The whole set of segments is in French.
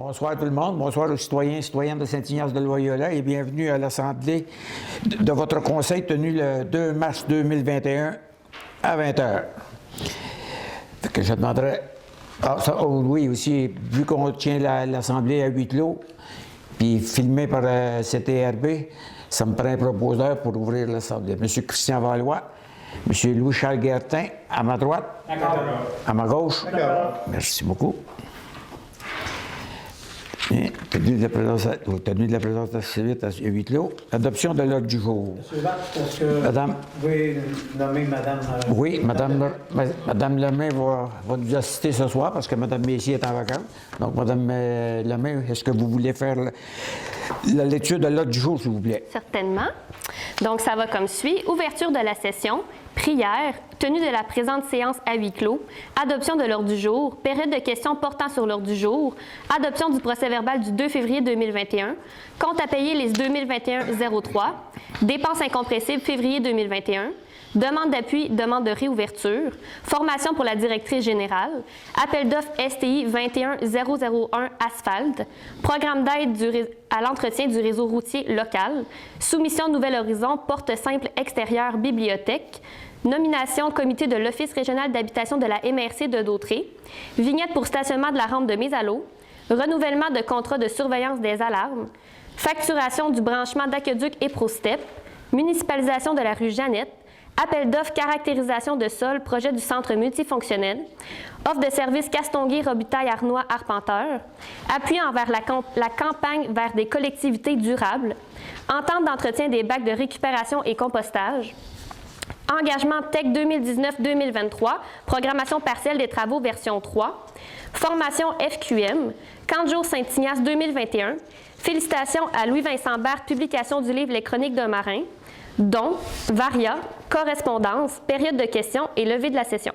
Bonsoir tout le monde. Bonsoir aux citoyens et citoyennes de Saint-Ignace-de-Loyola et bienvenue à l'Assemblée de votre Conseil tenue le 2 mars 2021 à 20h. Que je demanderais... oui, aussi, vu qu'on tient l'Assemblée à huis clos, puis filmé par CTRB, ça me prend un proposeur pour ouvrir l'Assemblée. M. Christian Valois, M. Louis-Charles Guertin, à ma droite. D'accord. À ma gauche. D'accord. Merci beaucoup. Bien, tenue de la présence civile à huis clos. Adoption de l'ordre du jour. Monsieur Bach, est-ce que Madame, vous pouvez nommer Madame... oui, Madame Lemay va nous assister ce soir parce que Madame Messier est en vacances. Donc, Madame Lemay, est-ce que vous voulez faire la lecture de l'ordre du jour, s'il vous plaît? Certainement. Donc, ça va comme suit. Ouverture de la session, prière, tenue de la présente séance à huis clos, adoption de l'ordre du jour, période de questions portant sur l'ordre du jour, adoption du procès-verbal du 2 février 2021, compte à payer les 2021-03, dépenses incompressibles février 2021, demande d'appui, demande de réouverture, formation pour la directrice générale, appel d'offres STI 21001 Asphalte, programme d'aide à l'entretien du réseau routier local, soumission Nouvel Horizon, porte simple extérieure bibliothèque, nomination comité de l'Office régional d'habitation de la MRC de Dautré, vignette pour stationnement de la rampe de mise à l'eau, renouvellement de contrat de surveillance des alarmes, facturation du branchement d'aqueduc et ProStep, municipalisation de la rue Jeannette, appel d'offres caractérisation de sol, projet du centre multifonctionnel, offre de services Castonguay, Robitaille, Arnois, Arpenteur, appui envers la campagne vers des collectivités durables, entente d'entretien des bacs de récupération et compostage, engagement TEC 2019-2023, programmation partielle des travaux version 3, formation FQM, Camp de jour Saint-Ignace 2021, félicitations à Louis-Vincent Berthe, publication du livre Les Chroniques d'un marin, dons, varia, correspondance, période de questions et levée de la session.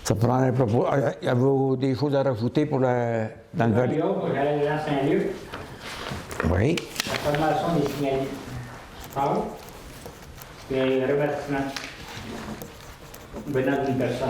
Ça prend un propos. Avez-vous des choses à rajouter pour dans le volet? Pour la Saint-Luc, Oui. la formation des signalistes. Et le rebâtiment venant d'une personne.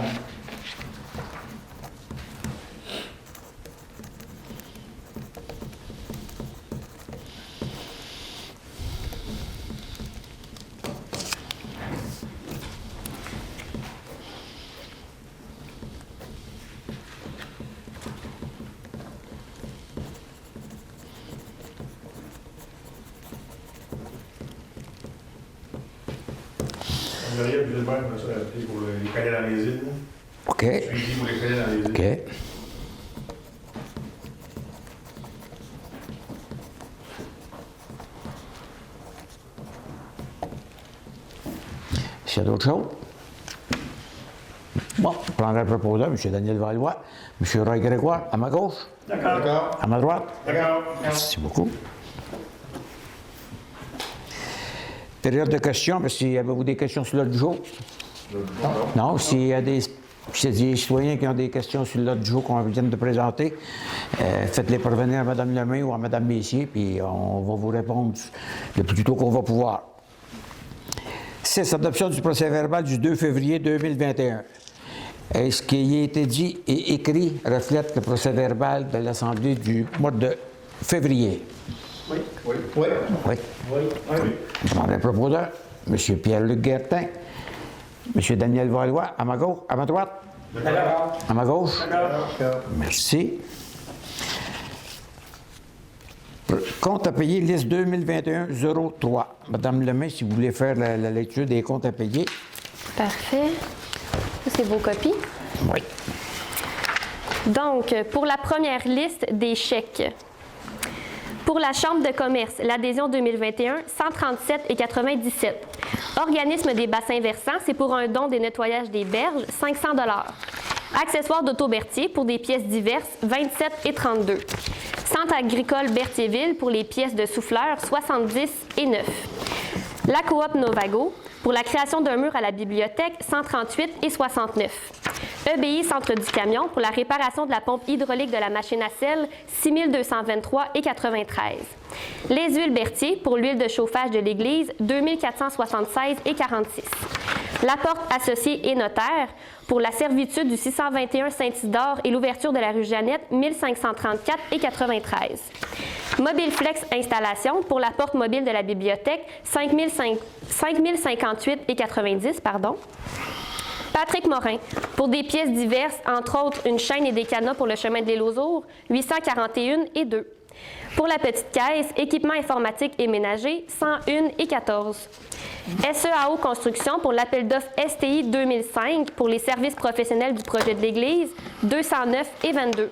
Gabriel Gilbert m'a appelé pour les calais dans les îles. OK. Suivi pour les calais dans les îles. OK. S'il y a d'autres choses? Bon, je prendrai le proposeur, M. Daniel Valois, M. Roy Grégoire, à ma gauche. D'accord. À ma droite. D'accord. Merci beaucoup. Période de questions, parce qu'il y avez-vous des questions sur l'ordre du jour? Non, s'il y a des citoyens qui ont des questions sur l'ordre du jour qu'on vient de présenter, faites-les parvenir à Mme Lemay ou à Mme Messier, puis on va vous répondre le plus tôt qu'on va pouvoir. 6. Adoption du procès-verbal du 2 février 2021. Ce qui a été dit et écrit reflète le procès-verbal de l'Assemblée du mois de février. Oui. Oui. Oui. Oui. Oui. Je prendrai le proposeur, M. Pierre-Luc Guertin, M. Daniel Valois, à ma gauche, à ma droite. D'accord. À ma gauche. D'accord. Merci. Compte à payer, liste 2021-03. Madame Lemay, si vous voulez faire la lecture des comptes à payer. Parfait. Ça, c'est vos copies. Oui. Donc, pour la première liste des chèques, pour la Chambre de commerce, l'adhésion 2021, 137,97. Organisme des bassins versants, c'est pour un don des nettoyages des berges, 500 $. Accessoires d'Auto-Berthier pour des pièces diverses, 27,32. Centre agricole Berthierville pour les pièces de souffleurs, 70,9. La coop Novago pour la création d'un mur à la bibliothèque, 138,69. EBI Centre du Camion pour la réparation de la pompe hydraulique de la machine à sel, 6 223,93. Les huiles Berthier pour l'huile de chauffage de l'Église, 2 476,46. La porte associée et notaire pour la servitude du 621 Saint-Isidore et l'ouverture de la rue Jeannette, 1534,93. Mobile Flex Installation pour la porte mobile de la bibliothèque, 5 058,90. Patrick Morin pour des pièces diverses, entre autres une chaîne et des cadenas pour le chemin de l'île aux Ours, 841,2. Pour la petite caisse, équipement informatique et ménager, 101,14. SEAO Construction pour l'appel d'offres STI 2005 pour les services professionnels du projet de l'Église, 209,22.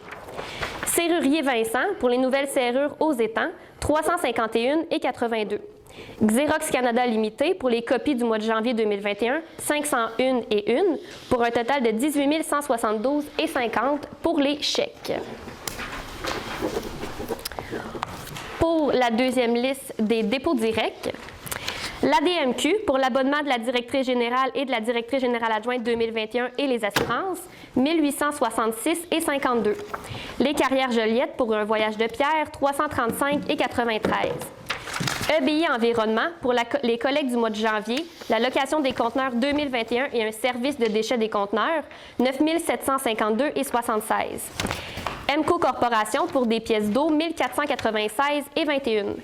Serrurier Vincent pour les nouvelles serrures aux étangs, 351,82. Xerox Canada Limité pour les copies du mois de janvier 2021, 501,1 pour un total de 18 172,50 pour les chèques. Pour la deuxième liste des dépôts directs, l'ADMQ pour l'abonnement de la directrice générale et de la directrice générale adjointe 2021 et les assurances, 1866,52. Les carrières Joliette pour un voyage de pierre, 335,93. EBI Environnement pour les collectes du mois de janvier, la location des conteneurs 2021 et un service de déchets des conteneurs, 9 752,76. MCO Corporation pour des pièces d'eau, 1496,21.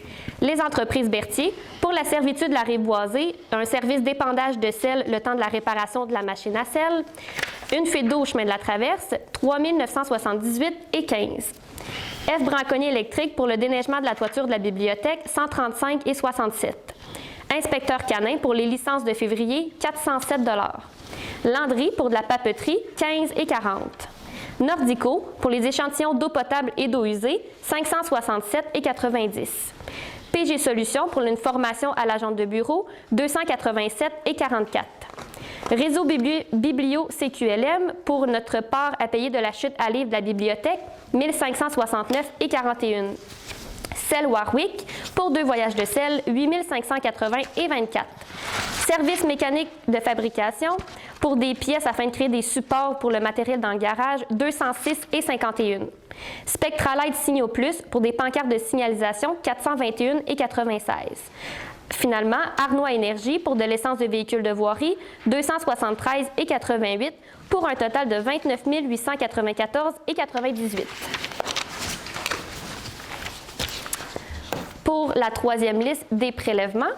Les entreprises Berthier pour la servitude de la Réboisée, un service d'épandage de sel le temps de la réparation de la machine à sel. Une fuite d'eau au chemin de la Traverse, 3 978,15. F. Branconnier électrique pour le déneigement de la toiture de la bibliothèque, 135,67. Inspecteur Canin pour les licences de février, 407 $. Landry pour de la papeterie, 15,40. Nordico pour les échantillons d'eau potable et d'eau usée, 567,90. PG Solutions pour une formation à l'agent de bureau, 287,44. Réseau Biblio CQLM pour notre part à payer de la chute à livres de la bibliothèque, 1569,41. Sel Warwick pour 2 voyages de sel, 8580,24. Service mécanique de fabrication pour des pièces afin de créer des supports pour le matériel dans le garage, 206,51. Spectralite Signaux Plus pour des pancartes de signalisation, 421,96. Finalement, Arnois Énergie pour de l'essence de véhicules de voirie, 273,88 pour un total de 29 894,98. Pour la troisième liste des prélèvements,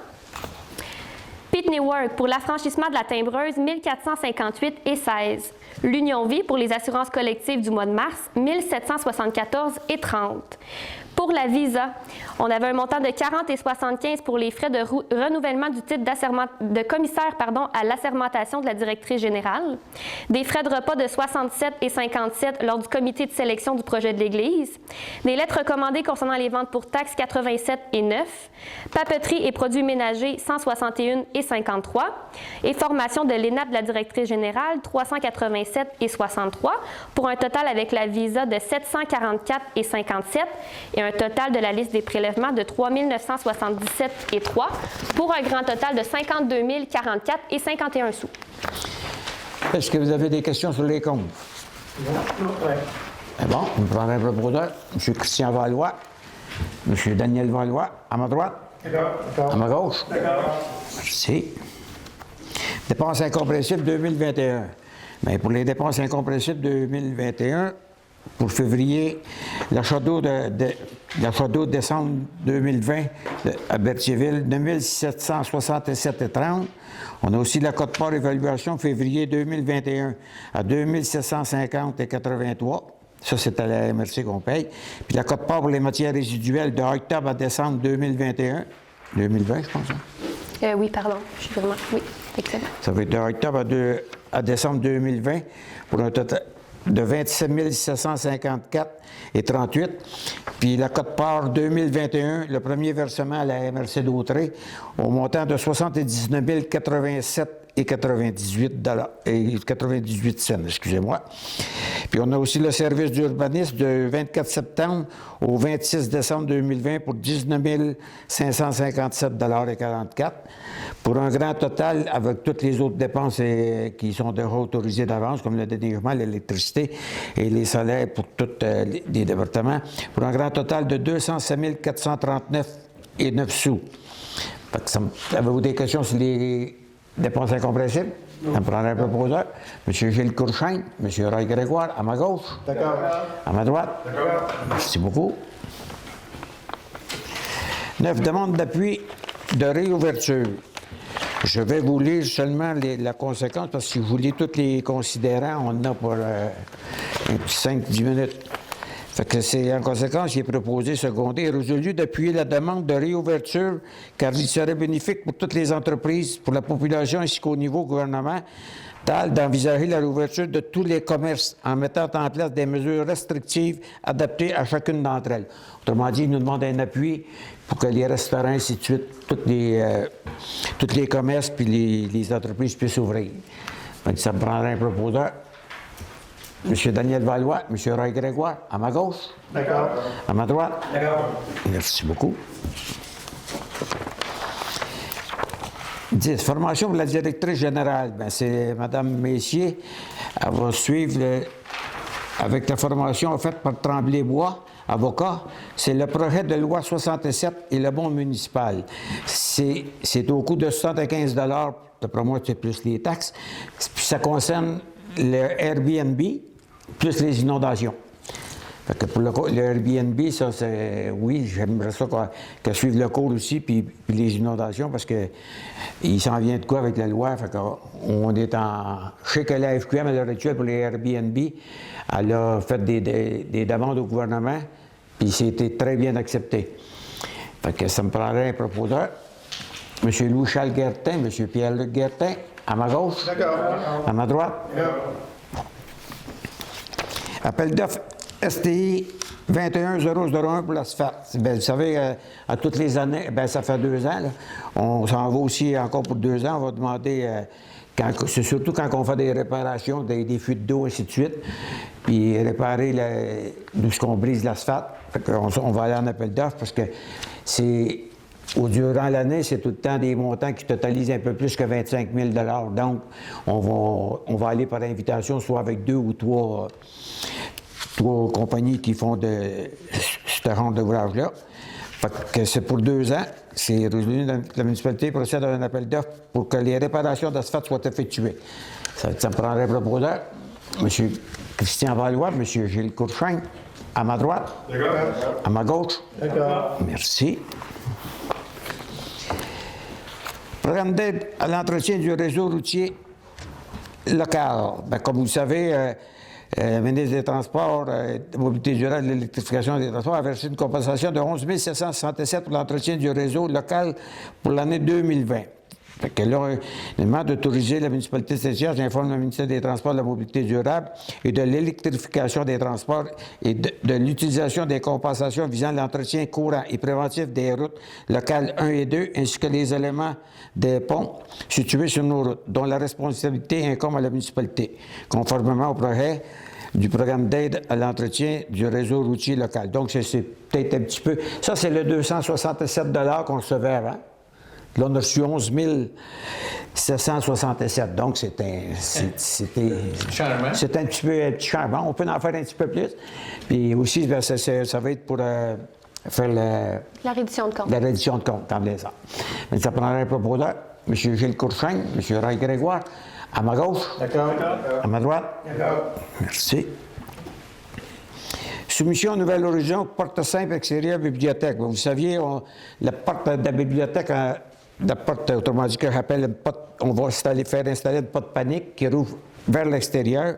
Pitney Work pour l'affranchissement de la timbreuse, 1458,16. L'Union Vie pour les assurances collectives du mois de mars, 1774,30. Pour la Visa, on avait un montant de 40,75 pour les frais de renouvellement du titre de commissaire à l'assermentation de la directrice générale, des frais de repas de 67,57 lors du comité de sélection du projet de l'Église, des lettres recommandées concernant les ventes pour taxes, 87,9, papeterie et produits ménagers, 161,53, et formation de l'ENAP de la directrice générale, 387,63, pour un total avec la Visa de 744,57 et un total de la liste des prélèvements de 3 977,3 pour un grand total de 52 044,51 sous. Est-ce que vous avez des questions sur les comptes? Oui. Bon, on prendrait le brodeur. M. Christian Valois, M. Daniel Valois, à ma droite, à ma gauche. Merci. Dépenses incompressibles 2021. Bien, pour les dépenses incompressibles 2021, pour février, l'achat d'eau de décembre 2020 à Berthierville, 2 767,30. On a aussi la quote-part évaluation février 2021 à 2 750,83. Ça, c'est à la MRC qu'on paye. Puis la quote-part pour les matières résiduelles de octobre à décembre 2021. 2020, je pense. Hein? Oui, pardon. Je suis vraiment... Oui, excellent. Ça va être de octobre à décembre 2020 pour un total de 27 754,38. Puis la quote-part 2021, le premier versement à la MRC d'Autrey, au montant de 79 087,98 $, et 98 cents, excusez-moi. Puis on a aussi le service d'urbanisme du 24 septembre au 26 décembre 2020 pour 19 557,44 pour un grand total avec toutes les autres dépenses qui sont déjà autorisées d'avance, comme le déneigement, l'électricité et les salaires pour tous les départements, pour un grand total de 207 439,09 sous. Avez-vous des questions sur les dépenses incompressibles? Ça me prendrait un proposeur. M. Gilles Courchain, M. Roy Grégoire, à ma gauche. D'accord. À ma droite. D'accord. Merci beaucoup. 9. Demande d'appui de réouverture. Je vais vous lire seulement la conséquence parce que si vous lisez tous les considérants, on en a pour un petit 5-10 minutes. Fait que c'est en conséquence, il est proposé, secondé et résolu d'appuyer la demande de réouverture car il serait bénéfique pour toutes les entreprises, pour la population ainsi qu'au niveau gouvernemental d'envisager la réouverture de tous les commerces en mettant en place des mesures restrictives adaptées à chacune d'entre elles. Autrement dit, il nous demande un appui pour que les restaurants, ainsi de suite, tous les commerces puis les entreprises puissent ouvrir. Donc, ça me prendrait un proposeur. M. Daniel Valois, M. Roy Grégoire, à ma gauche. D'accord. À ma droite. D'accord. Merci beaucoup. 10. Formation pour la directrice générale. Bien, c'est Mme Messier. Elle va suivre avec la formation faite par Tremblay-Bois, avocat. C'est le projet de loi 67 et le bon municipal. C'est au coût de 75 $, d'après moi, c'est plus les taxes. Puis ça concerne le Airbnb plus les inondations. Fait que pour le Airbnb, ça, c'est... Oui, j'aimerais ça qu'elle suive le cours aussi, puis les inondations, parce qu'il s'en vient de quoi avec la loi. Fait qu'on est en... Je sais que la FQM, à l'heure actuelle, pour les Airbnb, elle a fait des demandes au gouvernement, puis c'était très bien accepté. Fait que ça me prendrait un proposeur. M. Louis-Charles Guertin, M. Pierre-Luc Guertin, à ma gauche. D'accord. À ma droite. D'accord. Appel d'offres STI 21001 pour l'asphalte. Bien, vous savez, à toutes les années, bien, ça fait 2 ans, là, on s'en va aussi encore pour 2 ans. On va demander, c'est surtout quand on fait des réparations, des fuites d'eau, ainsi de suite, puis réparer d'où ce qu'on brise l'asphalte. On va aller en appel d'offres parce que c'est... Durant l'année, c'est tout le temps des montants qui totalisent un peu plus que 25 000 $. Donc, on va aller par invitation, soit avec 2 ou 3 compagnies qui font ce genre d'ouvrage-là. Fait que c'est pour 2 ans. C'est résolu, la municipalité procède à un appel d'offres pour que les réparations d'asphalte soient effectuées. Ça me prendrait un proposeur. M. Christian Valois, M. Gilles Courchain, à ma droite. D'accord. À ma gauche. D'accord. Merci. Programme d'aide à l'entretien du réseau routier local. Bien, comme vous le savez, le ministre des Transports, de la Mobilité durable et de l'électrification des transports a versé une compensation de 11 767 pour l'entretien du réseau local pour l'année 2020. Fait que là, il demande d'autoriser la municipalité de Saint-Hyacinthe, j'informe le ministère des Transports, de la Mobilité durable et de l'électrification des transports et de l'utilisation des compensations visant l'entretien courant et préventif des routes locales 1 et 2, ainsi que les éléments des ponts situés sur nos routes, dont la responsabilité incombe à la municipalité, conformément au projet du programme d'aide à l'entretien du réseau routier local. Donc, c'est peut-être un petit peu... Ça, c'est le 267 $ qu'on recevait avant. Là, on a reçu 11 767. Donc, c'était Changement. c'est un petit changement. On peut en faire un petit peu plus. Puis aussi, bien, ça va être pour faire La reddition de compte. la reddition de compte, en ça. Mais ça prendrait un proposeur, M. Gilles Courchain, M. Roy Grégoire, à ma gauche. D'accord. À ma droite. D'accord. Merci. Soumission à Nouvelle Horizon, porte simple extérieure bibliothèque. Vous saviez, la porte de la bibliothèque, la porte, autrement dit, que j'appelle une porte, on va faire installer une porte panique qui rouvre vers l'extérieur,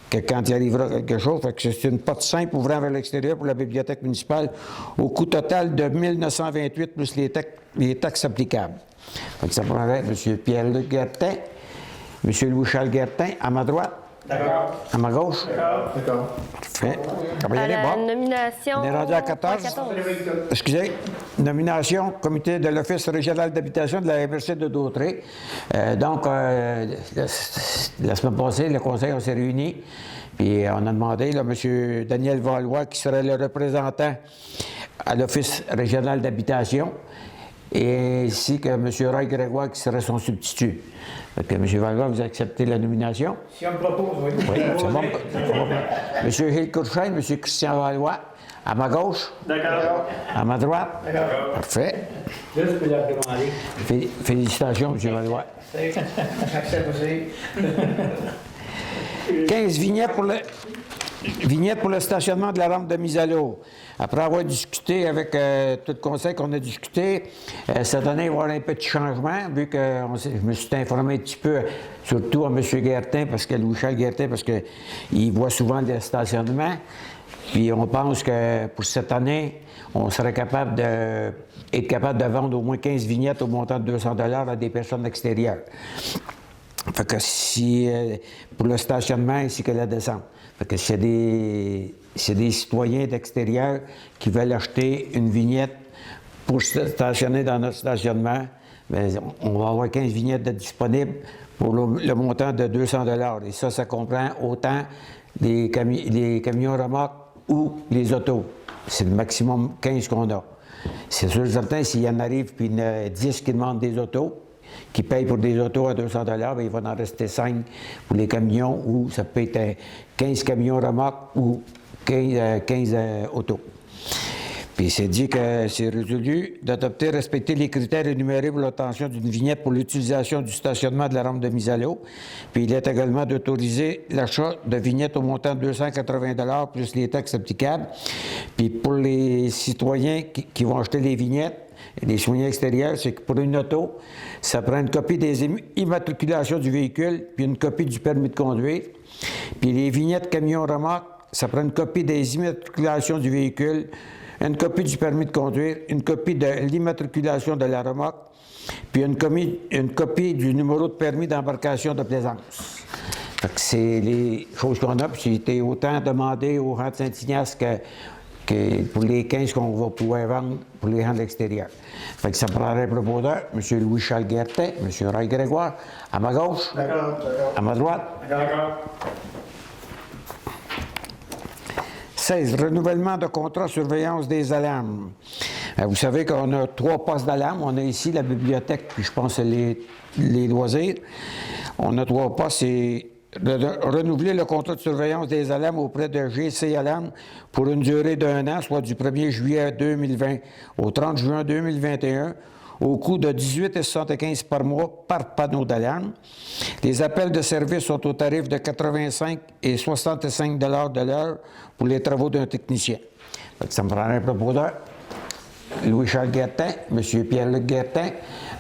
que quand il arrivera quelque chose, fait que c'est une porte simple ouvrant vers l'extérieur pour la bibliothèque municipale au coût total de 1 928 plus les taxes applicables. Fait que ça prendrait M. Pierre-Luc Guertin, M. Louis-Charles Guertin, à ma droite. D'accord. À ma gauche. D'accord. Parfait. Ça va y À aller, la bon. nomination... On est rendu à 14. Excusez. Nomination, comité de l'Office régional d'habitation de la MRC de Dautrey. Donc, la semaine passée, le conseil, on s'est réunis. Puis on a demandé, là, M. Daniel Valois, qui serait le représentant à l'Office régional d'habitation, et ainsi que M. Roy Grégoire, qui serait son substitut. Fait que M. Valois, vous acceptez la nomination? Si on me propose, oui. Oui, c'est bon. M. Gilles Courchaine, M. Christian Valois, à ma gauche, D'accord. à ma droite. D'accord. Parfait. Là, je peux leur demander. Félicitations, M. Valois. J'accepte aussi. 15 vignettes pour le stationnement de la rampe de mise à l'eau. Après avoir discuté avec tout le conseil qu'on a discuté, cette année, il va y avoir un petit changement, vu que je me suis informé un petit peu, surtout à M. Guertin, parce que Louis-Charles Guertin, parce qu'il voit souvent le stationnement. Puis on pense que pour cette année, on serait capable de vendre au moins 15 vignettes au montant de 200 $ à des personnes extérieures. Fait que si, pour le stationnement ainsi que la descente. Fait que c'est des citoyens d'extérieur qui veulent acheter une vignette pour se stationner dans notre stationnement. Bien, on va avoir 15 vignettes de disponibles pour le montant de 200 $. Et ça comprend autant les camions remorques ou les autos. C'est le maximum 15 qu'on a. C'est sûr certain, s'il y en arrive, puis il y en a 10 qui demandent des autos, qui payent pour des autos à 200 $, bien, il va en rester 5 pour les camions, ou ça peut être 15 camions remorques ou 15 autos. Puis c'est dit que c'est résolu d'adopter, respecter les critères énumérés pour l'obtention d'une vignette pour l'utilisation du stationnement de la rampe de mise à l'eau. Puis il est également d'autoriser l'achat de vignettes au montant de 280 $ plus les taxes applicables. Puis pour les citoyens qui vont acheter les vignettes, les citoyens extérieurs, c'est que pour une auto, ça prend une copie des immatriculations du véhicule, puis une copie du permis de conduire. Puis les vignettes camions-remorques, ça prend une copie des immatriculations du véhicule, une copie du permis de conduire, une copie de l'immatriculation de la remorque, puis une copie du numéro de permis d'embarcation de plaisance. Fait que c'est les choses qu'on a, puis j'ai été autant demandé au rang de Saint-Ignace que pour les 15 qu'on va pouvoir vendre pour les rangs de l'extérieur. Fait que ça prendrait un proposeur, M. Louis-Charles Guertin, M. Roy Grégoire, à ma gauche, à ma droite. D'accord. 16. Renouvellement de contrat surveillance des alarmes. Vous savez qu'on a 3 postes d'alarme. On a ici la bibliothèque, puis je pense les loisirs. On a 3 postes. C'est de renouveler le contrat de surveillance des alarmes auprès de GC Alarmes pour une durée d'1 an, soit du 1er juillet 2020 au 30 juin 2021, au coût de 18,75 $ par mois par panneau d'alarme. Les appels de service sont au tarif de 85 et 65 $ de l'heure pour les travaux d'un technicien. Ça me prendrait un proposeur. Louis-Charles Guertin, M. Pierre-Luc Guertin,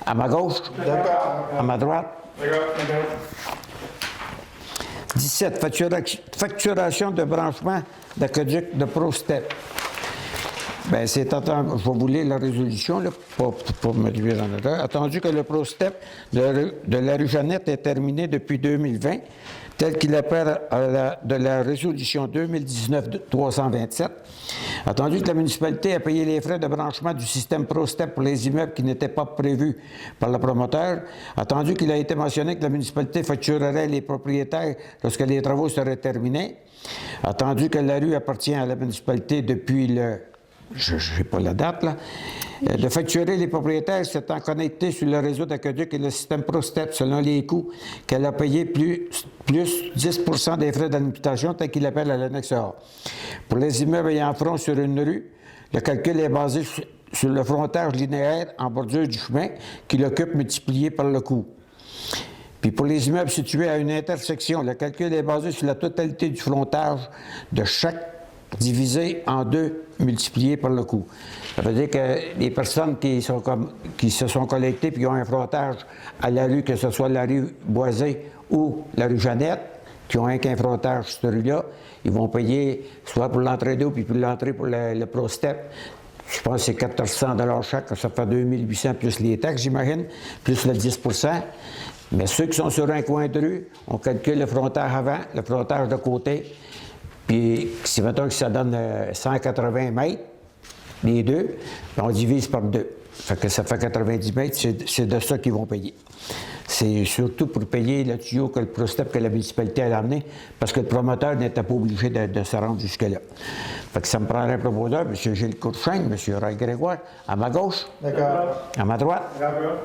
à ma gauche, à ma droite. 17. Facturation de branchement d'aqueduc de ProStep. Bien, c'est attendu, je vais vous lire la résolution, là, pour me dire en erreur. Attendu que le ProStep de la rue Jeannette est terminé depuis 2020, tel qu'il apparaît de la résolution 2019-327. Attendu que la municipalité a payé les frais de branchement du système ProStep pour les immeubles qui n'étaient pas prévus par le promoteur. Attendu qu'il a été mentionné que la municipalité facturerait les propriétaires lorsque les travaux seraient terminés. Attendu que la rue appartient à la municipalité depuis le... Je n'ai pas la date, là. De facturer les propriétaires s'étant connectés sur le réseau d'aqueduc et le système ProStep selon les coûts qu'elle a payés plus 10 % des frais d'administration, tel qu'il appelle à l'annexe A. Pour les immeubles ayant front sur une rue, le calcul est basé sur le frontage linéaire en bordure du chemin qui l'occupe multiplié par le coût. Puis pour les immeubles situés à une intersection, le calcul est basé sur la totalité du frontage de chaque divisé en 2 multiplié par le coût. Ça veut dire que les personnes qui se sont collectées puis qui ont un frontage à la rue, que ce soit la rue Boisée ou la rue Jeannette, qui ont qu'un frontage sur cette rue-là, ils vont payer soit pour l'entrée d'eau puis pour l'entrée pour le ProStep. Je pense que c'est 400 $ chaque, ça fait 2800 plus les taxes, j'imagine, plus le 10 %. Mais ceux qui sont sur un coin de rue, on calcule le frontage avant, le frontage de côté. Puis, si mettons que ça donne 180 mètres, les deux, on divise par 2. Fait que ça fait 90 mètres, c'est de ça qu'ils vont payer. C'est surtout pour payer le tuyau que le Prostep que la municipalité a amené, parce que le promoteur n'était pas obligé de se rendre jusque-là. Fait que ça me prendrait un promoteur, M. Gilles Courchaine, M. Roy Grégoire, à ma gauche, D'accord. à ma droite. D'accord.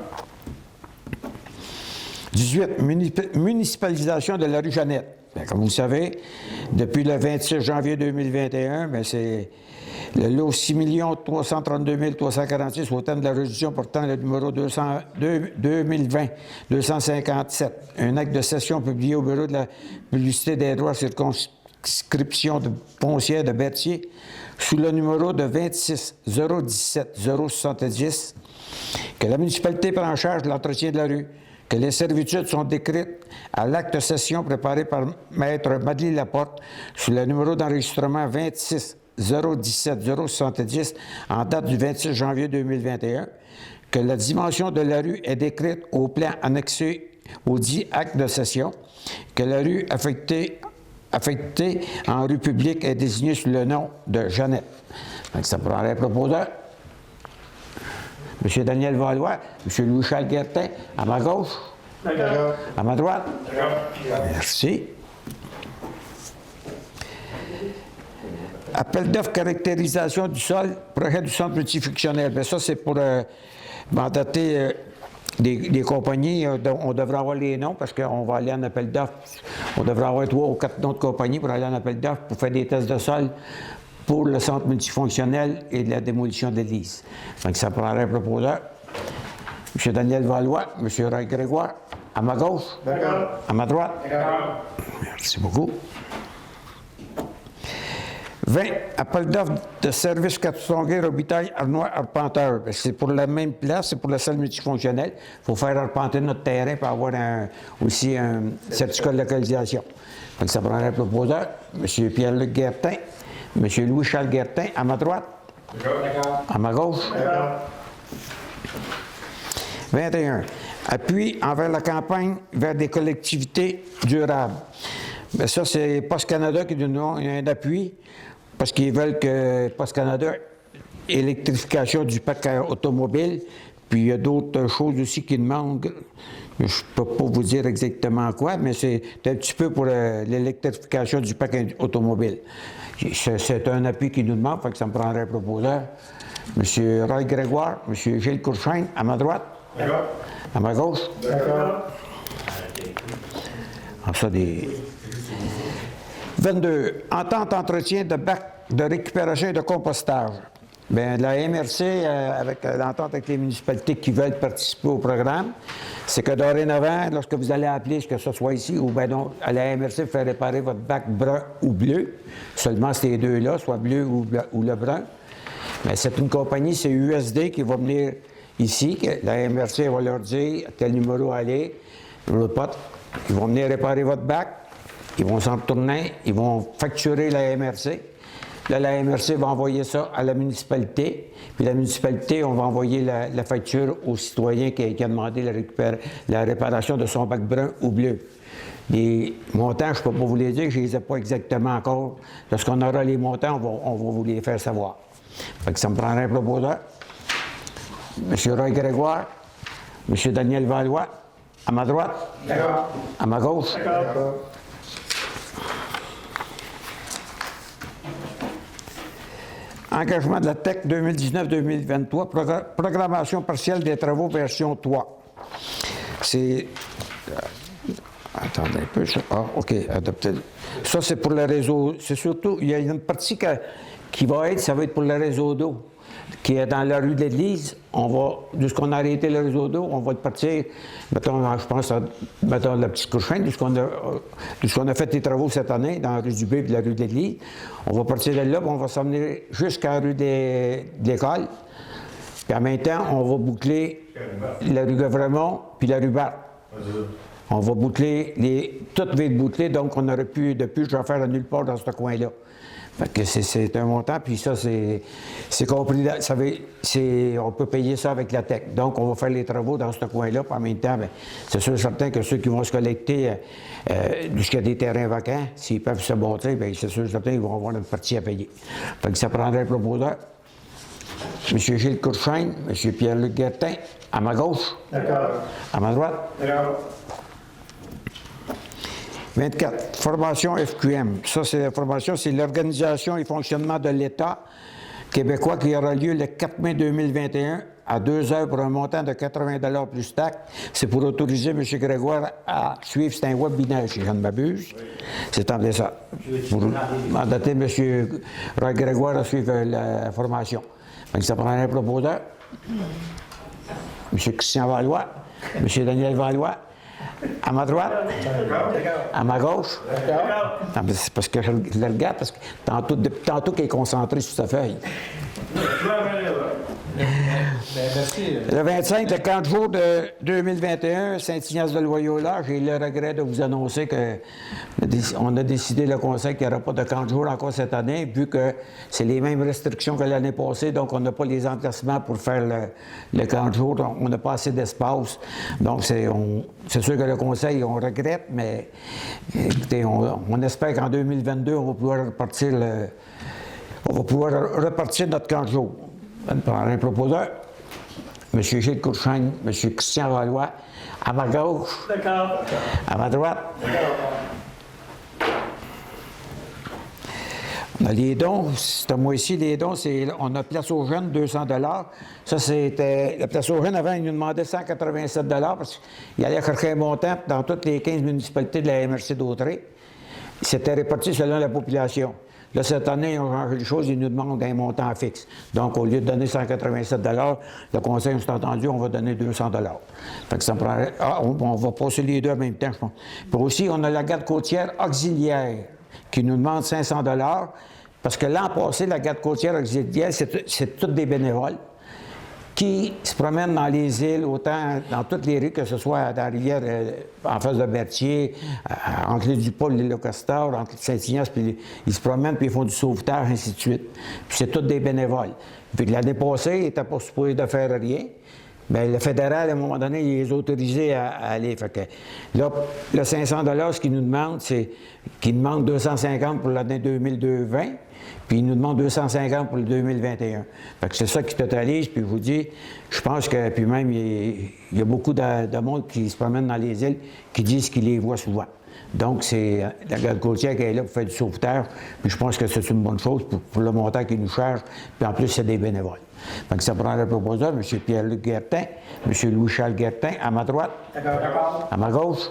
18, municipalisation de la rue Jeannette. Bien, comme vous savez, depuis le 26 janvier 2021, bien, c'est le lot 6 332 346 au terme de la résolution portant le numéro 2020-257. Un acte de cession publié au bureau de la publicité des droits circonscription de foncière de Berthier sous le numéro de 26 017 070 que la municipalité prend en charge de l'entretien de la rue, que les servitudes sont décrites à l'acte de cession préparé par Maître Madeleine Laporte sous le numéro d'enregistrement 26 017 070 en date du 26 janvier 2021, que la dimension de la rue est décrite au plan annexé au dit acte de cession, que la rue affectée en rue publique est désignée sous le nom de Jeannette. Donc, ça prendrait un proposeur. M. Daniel Valois, M. Louis-Charles Guertin, à ma gauche. D'accord. À ma droite. D'accord. Merci. Appel d'offres caractérisation du sol, projet du centre multifonctionnel. Bien, ça, c'est pour mandater des compagnies. On devrait avoir les noms parce qu'on va aller en appel d'offres. On devrait avoir 3 ou 4 noms de compagnies pour aller en appel d'offres pour faire des tests de sol pour le centre multifonctionnel et la démolition de l'église. Donc, ça prendrait un proposeur. M. Daniel Valois, M. Roy Grégoire, à ma gauche. D'accord. À ma droite. D'accord. Merci beaucoup. 20. Appel d'offres de service Katusonguay, Robitaille, Arnois, Arpenteur. C'est pour la même place, c'est pour la salle multifonctionnelle. Il faut faire arpenter notre terrain pour avoir aussi un certificat de localisation. Donc, ça prendrait un proposeur. M. Pierre-Luc Guertin, M. Louis-Charles Guertin, à ma droite. D'accord. À ma gauche. D'accord. 21. Appui envers la campagne vers des collectivités durables. Bien, ça, c'est Post Canada qui donne un appui parce qu'ils veulent que Post Canada, électrification du parc automobile, puis il y a d'autres choses aussi qui demandent. Je ne peux pas vous dire exactement quoi, mais c'est un petit peu pour l'électrification du parc automobile. C'est un appui qui nous demande, fait que ça me prendrait un proposeur. M. Roy Grégoire, M. Gilles Courchaine, à ma droite. D'accord. À ma gauche. D'accord. Ça, des... 22. Entente entretien de bac de récupération et de compostage. Bien, la MRC, avec l'entente avec les municipalités qui veulent participer au programme, c'est que dorénavant, lorsque vous allez appeler, que ce soit ici ou bien non, à la MRC, vous faire réparer votre bac brun ou bleu. Seulement ces deux-là, soit bleu ou le brun. Mais c'est une compagnie, c'est USD qui va venir ici, que la MRC va leur dire tel numéro aller, le pote, ils vont venir réparer votre bac, ils vont s'en retourner, ils vont facturer la MRC. Là, la MRC va envoyer ça à la municipalité, puis la municipalité, on va envoyer la facture au citoyen qui a demandé la réparation de son bac brun ou bleu. Les montants, je ne peux pas vous les dire, je ne les ai pas exactement encore. Lorsqu'on aura les montants, on va vous les faire savoir. Fait que ça me prendrait un proposeur. M. Roy Grégoire, M. Daniel Valois, à ma droite. D'accord. À ma gauche. D'accord. Engagement de la TEC 2019-2023, programmation partielle des travaux version 3. C'est... attendez un peu, ça. Ah, OK, adopté. Ça, c'est pour le réseau. C'est surtout, il y a une partie qui va être, ça va être pour le réseau d'eau, qui est dans la rue de l'Église. On va, de ce qu'on a arrêté le réseau d'eau, on va partir, mettons, je pense, mettons, la petite Courchaine, de ce qu'on a fait des travaux cette année, dans la rue du B et la rue de l'Église. On va partir de là, puis on va s'emmener jusqu'à la rue de l'École. Puis en même temps, on va boucler la rue Gouvernement puis la rue Barthes. On va boucler, toutes vont être bouclées, donc on n'aurait plus de puce à faire à nulle part dans ce coin-là. Fait que c'est un montant, puis ça, c'est compris, on peut payer ça avec la TEC. Donc, on va faire les travaux dans ce coin-là, puis en même temps, bien, c'est sûr certain que ceux qui vont se collecter jusqu'à des terrains vacants, s'ils peuvent se bâtir, bien, c'est sûr certain qu'ils vont avoir une partie à payer. Fait que ça prendrait un proposeur. M. Gilles Courchaine, M. Pierre-Luc Guertin, à ma gauche. D'accord. À ma droite. D'accord. 24. Formation FQM. Ça, c'est la formation, c'est l'organisation et fonctionnement de l'État québécois qui aura lieu le 4 mai 2021 à 2 heures pour un montant de 80 $ plus taxes. C'est pour autoriser M. Grégoire à suivre, c'est un webinaire, si je ne m'abuse. C'est en ça. Pour mandater M. Roy Grégoire à suivre la formation. Donc, ça prend un proposeur. M. Christian Valois, M. Daniel Valois, à ma droite, à ma gauche. Non, mais c'est parce que je le regarde, parce que tantôt qu'il est concentré sur sa feuille. Le 25, le 40 jours de 2021, Saint-Ignace-de-Loyola, j'ai le regret de vous annoncer qu'on a décidé, le Conseil, qu'il n'y aura pas de 40 jours encore cette année, vu que c'est les mêmes restrictions que l'année passée, donc on n'a pas les emplacements pour faire le 40 jours, donc on n'a pas assez d'espace. Donc c'est sûr que le Conseil, on regrette, mais écoutez, on espère qu'en 2022, on va pouvoir repartir notre 40 jours. Par un proposeur, M. Gilles Courchaine, M. Christian Valois, à ma gauche, à ma droite. On a les dons, c'est moi ici, les dons, on a Place aux jeunes, 200 $. Ça, c'était. La Place aux jeunes, avant, ils nous demandaient 187 $ parce qu'il allait chercher un montant dans toutes les 15 municipalités de la MRC d'Autrey. C'était réparti selon la population. Là, cette année, ils ont changé les choses, ils nous demandent un montant fixe. Donc, au lieu de donner 187 $, le Conseil, on s'est entendu, on va donner 200 $. Fait que ça me prendrait... on va passer les deux en même temps, je pense. Puis aussi, on a la garde côtière auxiliaire qui nous demande 500 $, parce que l'an passé, la garde côtière auxiliaire, c'est toutes des bénévoles qui se promènent dans les îles, autant dans toutes les rues, que ce soit dans la rivière en face de Berthier, entre l'île du Pôle et l'île Castor, entre Saint-Ignace, puis ils se promènent, puis ils font du sauvetage, ainsi de suite. Puis c'est tous des bénévoles. Puis l'année passée, ils n'étaient pas supposés de faire rien. Bien, le fédéral, à un moment donné, il les a autorisés à aller. Fait que là, le 500 $, ce qu'ils nous demandent, c'est qu'ils demandent 250 pour l'année 2020, puis ils nous demandent 250 pour le 2021. Fait que c'est ça qui totalise, puis je vous dis, je pense que, puis même, il y a beaucoup de monde qui se promène dans les îles qui disent qu'ils les voient souvent. Donc, c'est la garde côtière qui est là pour faire du sauvetage, puis je pense que c'est une bonne chose pour le montant qu'ils nous chargent, puis en plus, c'est des bénévoles. Donc, ça prend le proposeur, M. Pierre-Luc Guertin, M. Louis-Charles Guertin, à ma droite, à ma gauche.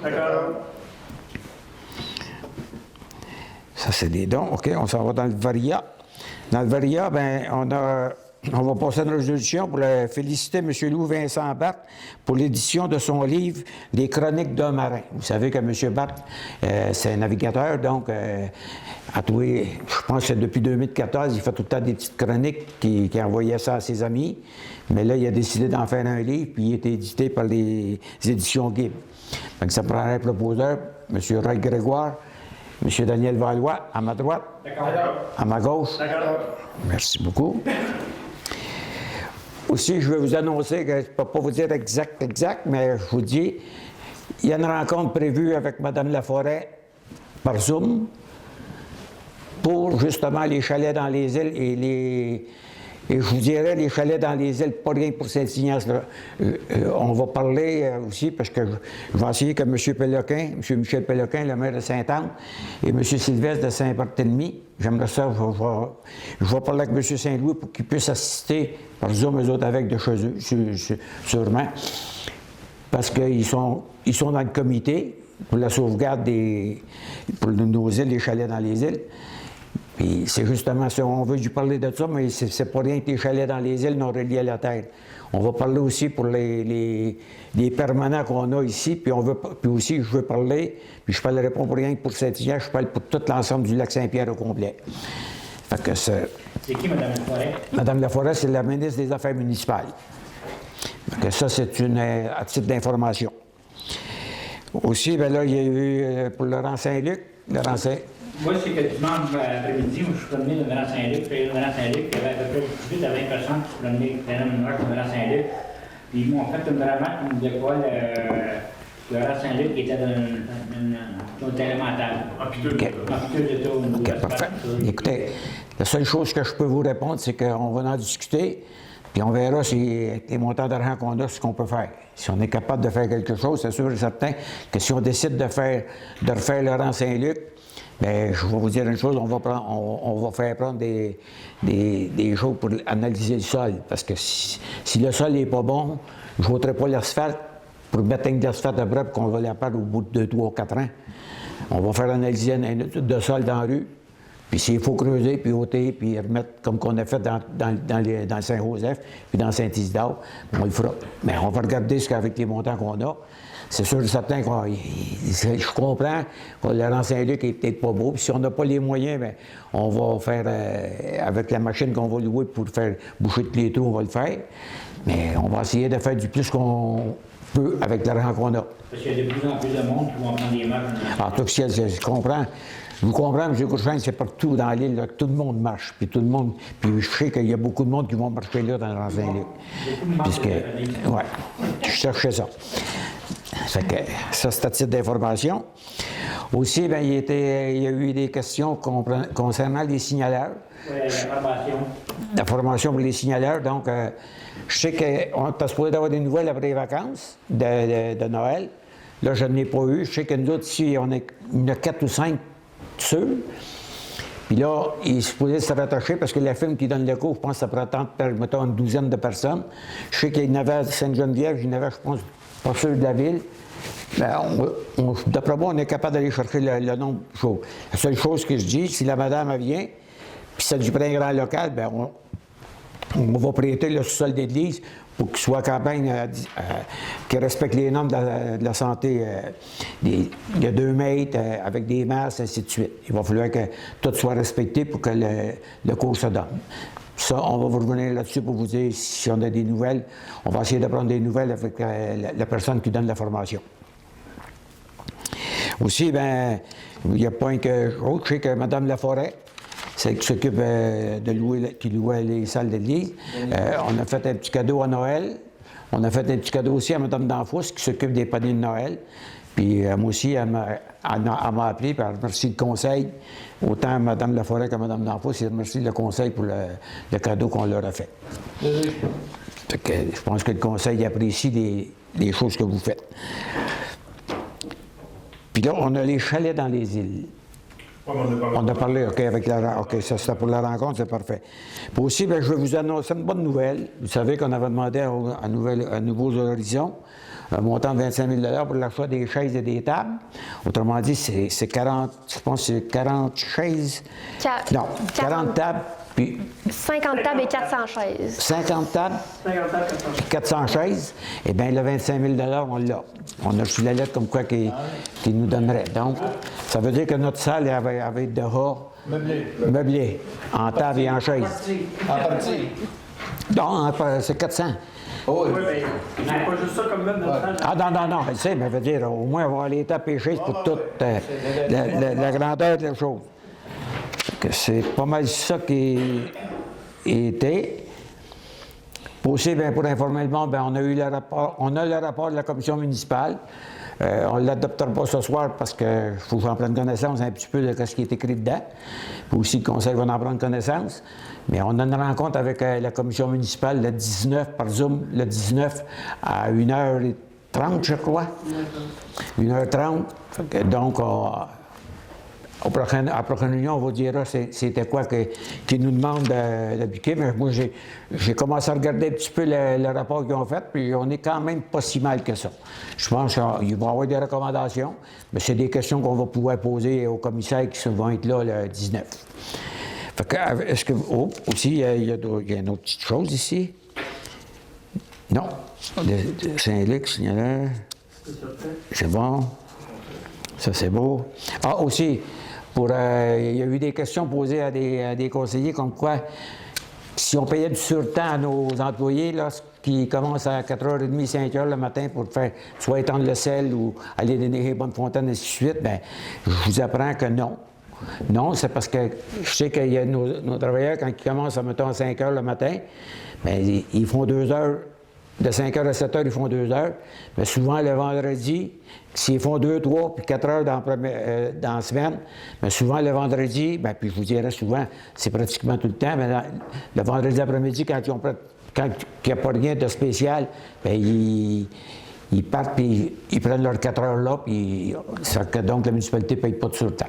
Ça, c'est des dons. OK, on s'en va dans le Varia. Dans le Varia, bien, on va passer à une résolution pour féliciter M. Louis-Vincent Barthes pour l'édition de son livre « Les chroniques d'un marin ». Vous savez que M. Barthes, c'est un navigateur, donc, je pense que depuis 2014, il fait tout le temps des petites chroniques qui envoyait ça à ses amis. Mais là, il a décidé d'en faire un livre, puis il a été édité par les éditions Gibb. Donc, ça prendrait un proposeur, M. Roy Grégoire, M. Daniel Valois, à ma droite, à ma gauche. Merci beaucoup. Aussi, je vais vous annoncer que je ne peux pas vous dire exact, mais je vous dis, il y a une rencontre prévue avec Mme Laforêt par Zoom pour justement les chalets dans les îles et je vous dirais, les chalets dans les îles, pas rien pour Saint-Ignace. On va parler aussi, parce que je vais essayer que M. Péloquin, M. Michel Péloquin, le maire de Sainte-Anne, et M. Sylvestre de Saint-Barthélemy, j'aimerais ça, je vais parler avec M. Saint-Louis pour qu'ils puissent assister par Zoom, eux autres, avec de chez eux, sûrement, parce qu'ils sont dans le comité pour la sauvegarde pour nos îles, les chalets dans les îles. Puis c'est justement ça, on veut lui parler de ça, mais c'est pas rien que les chalets dans les îles non reliés à la terre. On va parler aussi pour les permanents qu'on a ici, puis aussi je veux parler, puis je ne parlerai pas pour rien que pour Saint-Ignace, je parle pour tout l'ensemble du lac Saint-Pierre au complet. Fait que c'est qui, Mme Laforêt? Mme Laforêt, c'est la ministre des Affaires municipales. Fait que ça, c'est à titre d'information. Aussi, bien là, il y a eu pour Laurent Saint-Luc, Moi, c'est que dimanche après-midi, je suis promené de Laurent Saint-Luc, puis Laurent Saint-Luc, il y avait à peu près 18 à 20 personnes qui se promenaient dans une marche de Laurent Saint-Luc. Puis ils m'ont fait une remarque de quoi Laurent Saint-Luc était dans une élémentale. En piteux OK. En piteux de tout. OK, parfait. Écoutez, La seule chose que je peux vous répondre, c'est qu'on va en discuter, puis on verra si les montants d'argent qu'on a, ce qu'on peut faire. Si on est capable de faire quelque chose, c'est sûr et certain que si on décide de refaire Laurent Saint-Luc, bien, je vais vous dire une chose, on va faire prendre des choses pour analyser le sol. Parce que si le sol n'est pas bon, je ne voterai pas l'asphalte pour mettre une d'asphalte après pour qu'on va la perdre au bout de 2, 3, 4 ans. On va faire analyser une étude de sol dans la rue. Puis s'il faut creuser, puis ôter, puis remettre comme qu'on a fait dans le Saint-Joseph, puis dans Saint-Isidore, on le fera. Mais on va regarder ce qu'avec les montants qu'on a. C'est sûr et certain que je comprends que Laurent Saint-Luc est peut-être pas beau. Puis si on n'a pas les moyens, bien, on va faire, avec la machine qu'on va louer pour faire boucher tous les trous, on va le faire. Mais on va essayer de faire du plus qu'on peut avec l'argent qu'on a. Parce qu'il y a de plus en plus de monde qui vont prendre des marches. En tout cas, je comprends. Je vous comprends, M. Courchain, c'est partout dans l'île, là, tout le monde marche, puis tout le monde... Puis je sais qu'il y a beaucoup de monde qui vont marcher là dans Laurent Saint-Luc. Puisque... Oui, je cherchais ça. Fait que ça, c'est à titre d'information. Aussi, bien, il y a eu des questions concernant les signaleurs. Oui, la formation. La formation pour les signaleurs. Donc, je sais qu'on est supposé d'avoir des nouvelles après les vacances de Noël. Là, je n'en ai pas eu. Je sais que nous autres, ici, on a 4 ou 5 sûrs. Puis là, il est supposé se rattacher parce que la firme qui donne le cours, je pense que ça pourrait attendre, mettons, une douzaine de personnes. Je sais qu'il y en avait à Sainte-Geneviève, il y en avait, je pense, pas sûr de la ville. Bien, d'après moi, on est capable d'aller chercher le nombre de choses. La seule chose que je dis, si la madame elle vient, puis c'est du prêt grand local, bien, on va prêter le sous-sol d'église pour qu'il soit quand même, qu'il respecte les normes de la santé. Il y a 2 mètres avec des masques, ainsi de suite. Il va falloir que tout soit respecté pour que le cours se donne. Ça, on va vous revenir là-dessus pour vous dire si on a des nouvelles. On va essayer de prendre des nouvelles avec la personne qui donne la formation. Aussi, bien, il y a pas que je sais que Mme Laforêt, celle qui s'occupe qui louait les salles d'église, on a fait un petit cadeau à Noël. On a fait un petit cadeau aussi à Mme Danfous qui s'occupe des paniers de Noël. Puis moi aussi, elle m'a appelé, puis elle remercie le conseil, autant Mme Laforêt que Mme Danfous, elle remercie le conseil pour le cadeau qu'on leur a fait. Fait que je pense que le conseil apprécie les choses que vous faites. Puis là, on a les chalets dans les îles. On a parlé, OK, OK, ça c'était pour la rencontre, c'est parfait. Puis aussi, bien, je vais vous annoncer une bonne nouvelle. Vous savez qu'on avait demandé à Nouveaux Horizons un montant de 25 000 pour l'achat des chaises et des tables. Autrement dit, c'est 40, je pense que c'est 40 chaises. Non, 40 tables, puis... 50 tables et 400 chaises. 50 tables, 400 chaises. Eh bien, le 25 000 on l'a. On a reçu la lettre comme quoi qu'il nous donnerait. Donc, ça veut dire que notre salle elle va être dehors meublée, en table et en chaise. En partie. Non, c'est 400. Oh, oui. Oui, mais c'est pas juste ça comme même dans le temps. Ah non, je sais, mais veut dire, au moins avoir les tables et les chaises pour toute la grandeur de la chose. C'est pas mal ça qui était. Aussi, bien, pour informer le monde, bien, on a eu le rapport de la commission municipale. On ne l'adoptera pas ce soir parce qu'il faut que j'en prenne connaissance un petit peu de ce qui est écrit dedans. Puis aussi, le conseil va en prendre connaissance. Mais on a une rencontre avec la commission municipale le 19 par Zoom, le 19 à 1h30, je crois. 1h30. Donc, à la prochaine réunion, on vous dira c'était quoi qu'ils nous demandent d'appliquer. Mais moi, j'ai commencé à regarder un petit peu le rapport qu'ils ont fait, puis on est quand même pas si mal que ça. Je pense qu'il va y avoir des recommandations, mais c'est des questions qu'on va pouvoir poser aux commissaires qui vont être là le 19. Fait que, est-ce que... Oh, aussi, il y a une autre petite chose ici. Non. Saint-Luc, signaleur. C'est bon. Ça, c'est beau. Ah, aussi, il y a eu des questions posées à des conseillers comme quoi, si on payait du surtemps à nos employés, qui commencent à 4h30, 5h le matin pour faire soit étendre le sel ou aller déneiger Bonnefontaine, et ainsi de suite, bien, je vous apprends que non. Non, c'est parce que je sais qu'il y a nos travailleurs, quand ils commencent, mettons, à 5h le matin, bien, ils font 2 heures de 5 heures à 7 heures, ils font 2 heures. Mais souvent, le vendredi, s'ils font 2, 3, puis 4 heures dans la semaine, mais souvent, le vendredi, bien, puis je vous dirais souvent, c'est pratiquement tout le temps, mais le vendredi après-midi, quand il n'y a pas rien de spécial, bien, ils partent, puis ils prennent leurs 4 heures là, puis donc la municipalité ne paye pas de surtemps.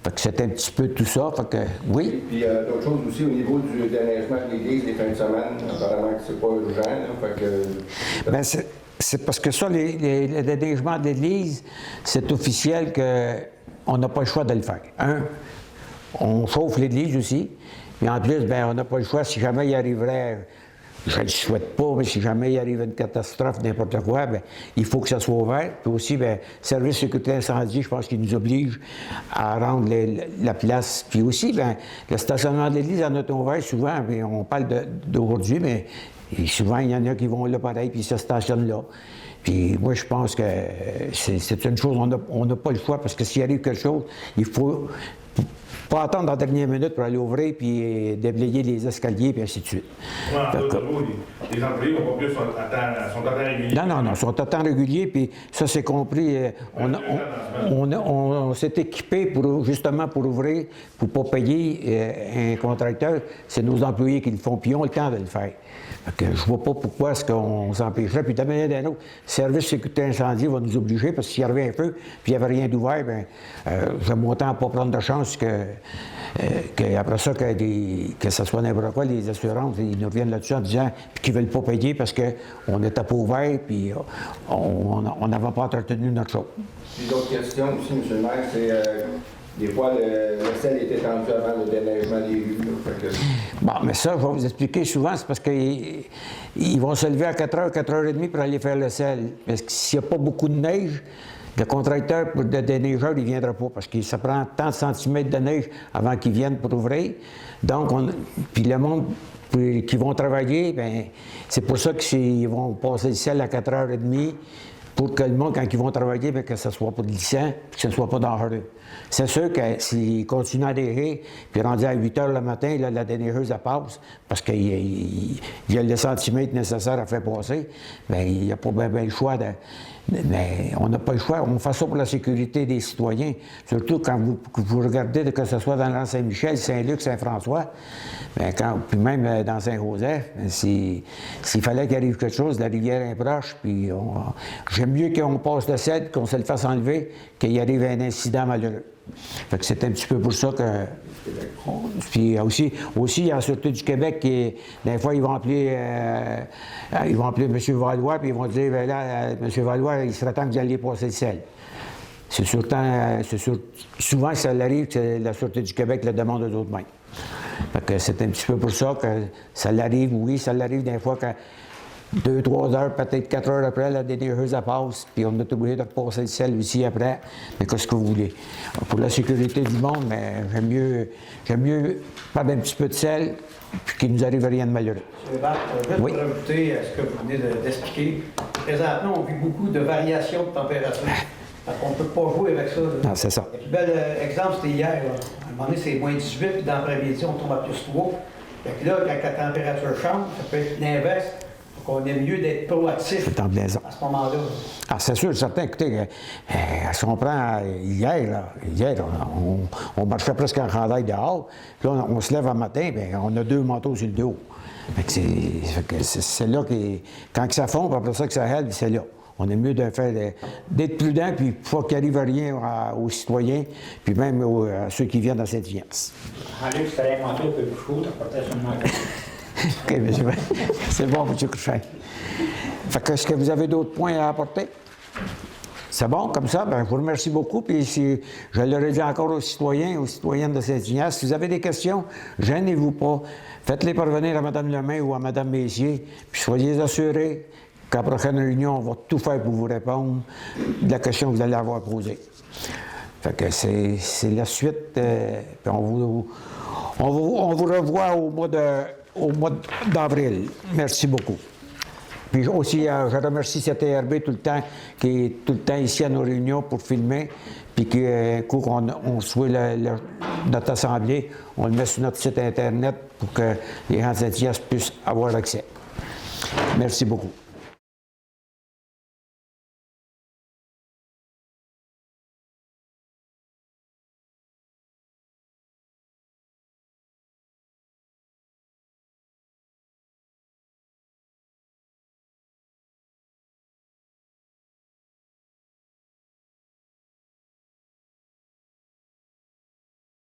Fait que c'est un petit peu tout ça. Fait que, oui. Puis d'autres choses aussi au niveau du déneigement de l'église les fins de semaine, apparemment que c'est pas urgent. Là, fait que... Bien, c'est parce que ça, le déneigement de l'église, c'est officiel qu'on n'a pas le choix de le faire. On chauffe l'église aussi. Puis en plus, bien, on n'a pas le choix si jamais il arriverait. Je ne le souhaite pas, mais si jamais il arrive une catastrophe, n'importe quoi, bien, il faut que ça soit ouvert. Puis aussi, bien, service sécurité incendie, je pense qu'il nous oblige à rendre la place. Puis aussi, bien, le stationnement de l'église en est ouvert souvent. Puis on parle d'aujourd'hui, mais souvent, il y en a qui vont là pareil, puis ils se stationnent là. Puis moi, je pense que c'est une chose, on n'a pas le choix, parce que s'il arrive quelque chose, il faut pas attendre la dernière minute pour aller ouvrir puis déblayer les escaliers puis ainsi de suite. Les employés n'ont pas plus sont à temps régulier. Non, ils sont à temps régulier, puis ça, c'est compris. On s'est équipé justement pour ouvrir, pour ne pas payer un contracteur. C'est nos employés qui le font, puis ils ont le temps de le faire. Je ne vois pas pourquoi est-ce qu'on s'empêcherait. Puis de la manière d'un autre, le service sécurité incendie va nous obliger, parce que s'il y avait un feu, puis il n'y avait rien d'ouvert, bien, j'aime autant pas prendre de chance qu'après ça, que ce soit n'importe quoi, les assurances, ils nous reviennent là-dessus en disant qu'ils ne veulent pas payer parce qu'on n'était pas ouvert, puis on n'avait pas entretenu notre chose. Puis d'autres questions aussi, M. le maire, c'est des fois le sel est étendu avant le déneigement des rues. Bon, mais ça, je vais vous expliquer souvent, c'est parce qu'ils vont se lever à 4h, 4h30 pour aller faire le sel. Parce que s'il n'y a pas beaucoup de neige, le contracteur de déneigeur, il ne viendra pas parce que ça prend tant de centimètres de neige avant qu'ils viennent pour ouvrir. Donc, puis le monde qui vont travailler, bien, c'est pour ça qu'ils vont passer le sel à 4h30 pour que le monde, quand ils vont travailler, bien, que ça ne soit pas glissant et que ça ne soit pas dangereux. C'est sûr que s'ils continuent à déneiger, puis rendu à 8 h le matin, là, la déneigeuse, elle passe, parce qu'il y a le centimètre nécessaire à faire passer, bien, il n'y a pas bien le choix de... Mais on n'a pas le choix. On fait ça pour la sécurité des citoyens. Surtout quand vous regardez, que ce soit dans le Saint-Michel, Saint-Luc, Saint-François, puis même dans Saint-Joseph, s'il fallait qu'il arrive quelque chose, la rivière est proche, puis j'aime mieux qu'on passe le sel, qu'on se le fasse enlever, qu'il y arrive un incident malheureux. Fait que c'est un petit peu pour ça que... Puis aussi, il y a la Sûreté du Québec qui, des fois, ils vont appeler M. Valois, puis ils vont dire, bien là, M. Valois, il serait temps que vous alliez passer le sel. C'est souvent, ça arrive que la Sûreté du Québec le demande aux autres mêmes. Fait que c'est un petit peu pour ça que ça l'arrive, oui, ça l'arrive des fois que 2, 3 heures, peut-être 4 heures après, la déneigeuse passe, puis on est obligé de repasser le sel aussi après. Mais qu'est-ce que vous voulez? Pour la sécurité du monde, mais j'aime mieux perdre un petit peu de sel, puis qu'il ne nous arrive rien de malheureux. M. Barthes, Oui. pour ajouter à ce que vous venez d'expliquer, présentement, on vit beaucoup de variations de température. On ne peut pas jouer avec ça. Non, c'est ça. Le plus bel exemple, c'était hier. Là. À un moment donné, c'est moins 18, puis dans l'après-midi, on tombe à plus 3. Fait que là, quand la température change, ça peut être l'inverse. Donc, on est mieux d'être proactif à ce moment-là. Ah, c'est sûr, certain. Écoutez, si on prend hier, on marchait presque en chandail dehors. Puis là, on se lève un matin, bien, on a 2 manteaux sur le dos. C'est là que, quand ça fond, puis après ça que ça hèle, c'est là. On est mieux d'être prudent, puis pas qu'il arrive rien aux citoyens, puis même à ceux qui viennent dans cette vigilance. En plus, si tu avais un manteau un peu plus chaud, tu apportais seulement un OK, monsieur. C'est bon, M. Cruchain. Fait que, est-ce que vous avez d'autres points à apporter? C'est bon, comme ça, bien, je vous remercie beaucoup. Puis je le redis encore aux citoyens, aux citoyennes de Saint-Ignace, si vous avez des questions, gênez-vous pas. Faites-les parvenir à Mme Lemay ou à Mme Messier, puis soyez assurés qu'à la prochaine réunion, on va tout faire pour vous répondre de la question que vous allez avoir posée. Fait que c'est la suite. Puis on vous revoit au mois d'avril. Merci beaucoup. Puis aussi, je remercie CTRB tout le temps, qui est tout le temps ici à nos réunions pour filmer, puis qu'un coup on suit notre assemblée, on le met sur notre site Internet pour que les gens de Saint-Ignace puissent avoir accès. Merci beaucoup.